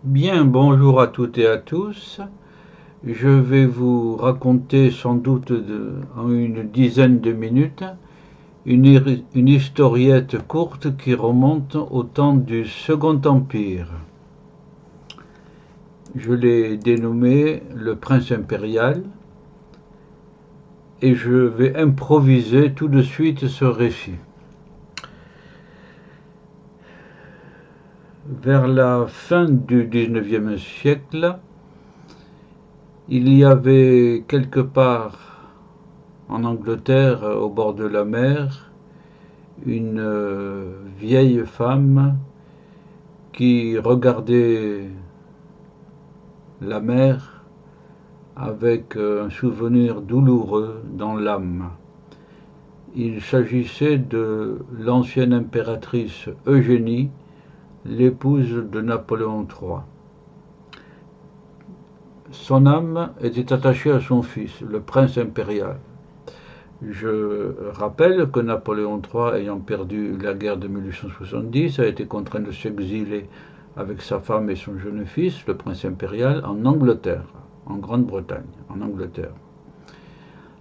Bien, bonjour à toutes et à tous. Je vais vous raconter sans doute en une dizaine de minutes une historiette courte qui remonte au temps du Second Empire. Je l'ai dénommée Le Prince impérial et je vais improviser tout de suite ce récit. Vers la fin du XIXe siècle, il y avait quelque part en Angleterre, au bord de la mer, une vieille femme qui regardait la mer avec un souvenir douloureux dans l'âme. Il s'agissait de l'ancienne impératrice Eugénie, l'épouse de Napoléon III. Son âme était attachée à son fils, le prince impérial. Je rappelle que Napoléon III, ayant perdu la guerre de 1870, a été contraint de s'exiler avec sa femme et son jeune fils, le prince impérial, en Angleterre, en Grande-Bretagne, en Angleterre.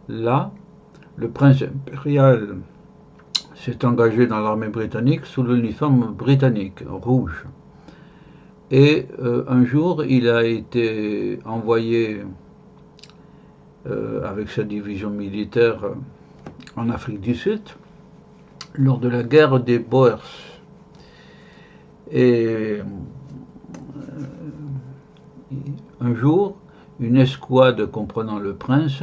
Là, le prince impérial s'est engagé dans l'armée britannique sous l'uniforme britannique, rouge. Et un jour, il a été envoyé avec sa division militaire en Afrique du Sud, lors de la guerre des Boers. Et un jour, une escouade comprenant le prince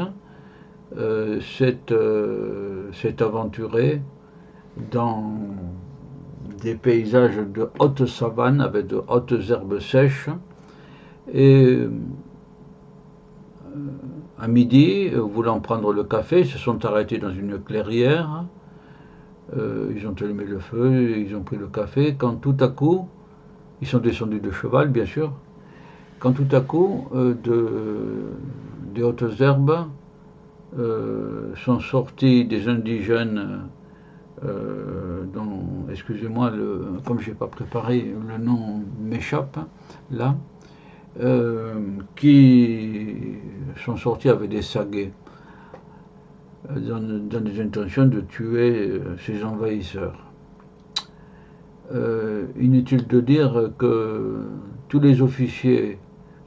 s'est aventurée dans des paysages de haute savane avec de hautes herbes sèches. Et à midi, voulant prendre le café, ils se sont arrêtés dans une clairière. Ils ont allumé le feu, ils ont pris le café, quand tout à coup, ils sont descendus de cheval, bien sûr, quand tout à coup, des hautes herbes, sont sortis des indigènes dont, excusez-moi, comme je n'ai pas préparé, le nom m'échappe, là, qui sont sortis avec des saguets dans des intentions de tuer ces envahisseurs. Inutile de dire que tous les officiers,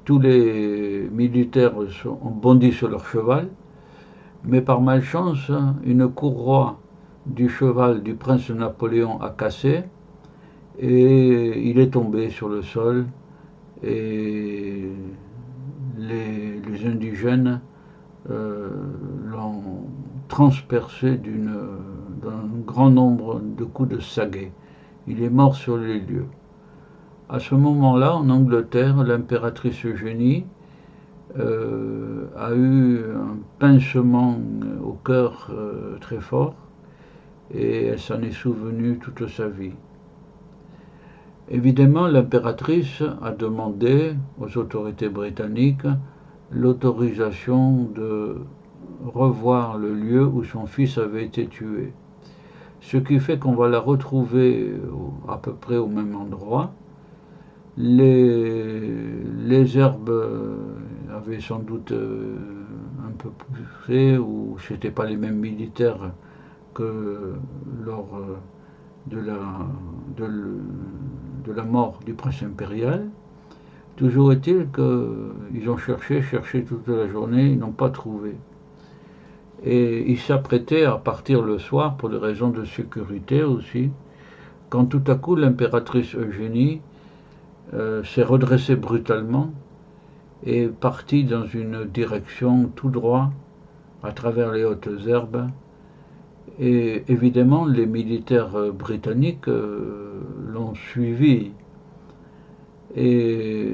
tous les militaires ont bondi sur leur cheval, mais par malchance, une courroie du cheval du prince Napoléon a cassé et il est tombé sur le sol et les indigènes l'ont transpercé d'un grand nombre de coups de saguet. Il est mort sur les lieux. À ce moment-là, en Angleterre, l'impératrice Eugénie a eu un pincement au cœur très fort et elle s'en est souvenue toute sa vie. Évidemment, l'impératrice a demandé aux autorités britanniques l'autorisation de revoir le lieu où son fils avait été tué. Ce qui fait qu'on va la retrouver à peu près au même endroit. Les herbes avaient sans doute un peu poussé, ou ce n'étaient pas les mêmes militaires que lors de la mort du prince impérial. Toujours est-il qu'ils ont cherché toute la journée, ils n'ont pas trouvé. Et ils s'apprêtaient à partir le soir pour des raisons de sécurité aussi, quand tout à coup l'impératrice Eugénie s'est redressée brutalement et partie dans une direction tout droit à travers les hautes herbes. Et évidemment, les militaires britanniques l'ont suivie. Et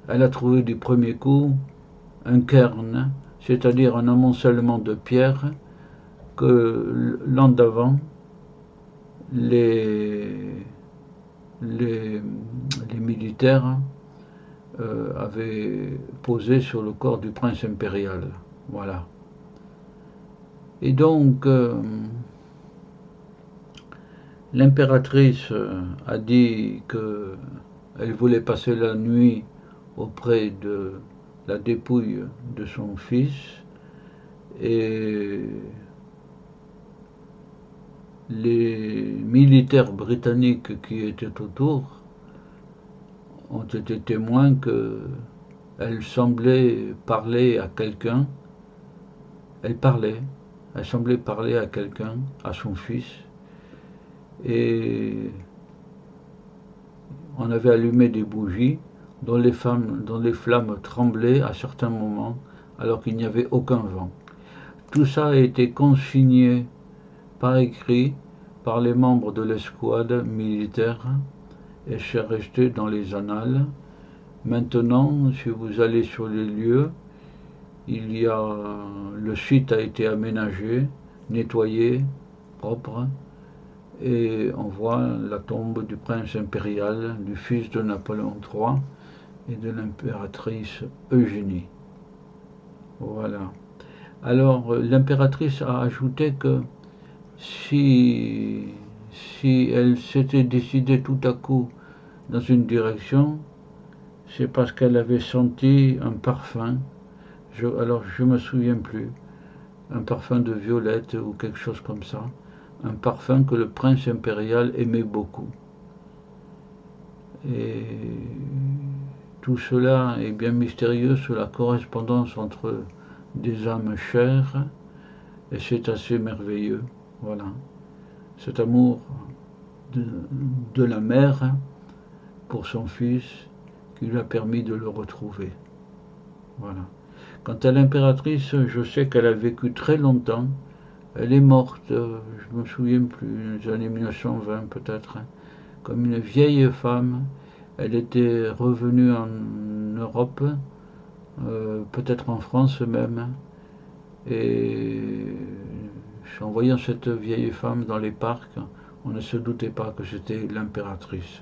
elle a trouvé du premier coup un cairn, c'est-à-dire un amoncellement de pierres que l'an d'avant, les militaires avaient posé sur le corps du prince impérial. Voilà. Et donc, l'impératrice a dit que elle voulait passer la nuit auprès de la dépouille de son fils et les militaires britanniques qui étaient autour ont été témoins qu'elle semblait parler à quelqu'un. Elle semblait parler à quelqu'un, à son fils, et on avait allumé des bougies dont les flammes tremblaient à certains moments alors qu'il n'y avait aucun vent. Tout ça a été consigné par écrit par les membres de l'escouade militaire et c'est resté dans les annales. Maintenant, si vous allez sur les lieux, le site a été aménagé, nettoyé, propre, et on voit la tombe du prince impérial, du fils de Napoléon III et de l'impératrice Eugénie. Voilà. Alors, l'impératrice a ajouté que si elle s'était décidée tout à coup dans une direction, c'est parce qu'elle avait senti un parfum, alors je ne me souviens plus, un parfum de violette ou quelque chose comme ça, un parfum que le prince impérial aimait beaucoup. Et tout cela est bien mystérieux sur la correspondance entre des âmes chères, et c'est assez merveilleux. Voilà. Cet amour de la mère pour son fils qui lui a permis de le retrouver. Voilà. Quant à l'impératrice, je sais qu'elle a vécu très longtemps. Elle est morte, je ne me souviens plus, les années 1920 peut-être, comme une vieille femme. Elle était revenue en Europe, peut-être en France même, et en voyant cette vieille femme dans les parcs, on ne se doutait pas que c'était l'impératrice.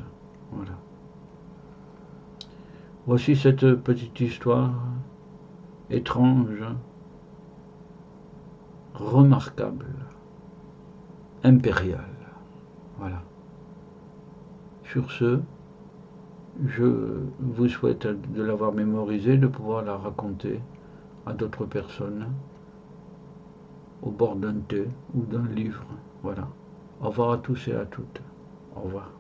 Voilà. Voici cette petite histoire étrange, remarquable, impériale. Voilà. Sur ce, je vous souhaite de l'avoir mémorisée, de pouvoir la raconter à d'autres personnes au bord d'un thé ou d'un livre. Voilà. Au revoir à tous et à toutes. Au revoir.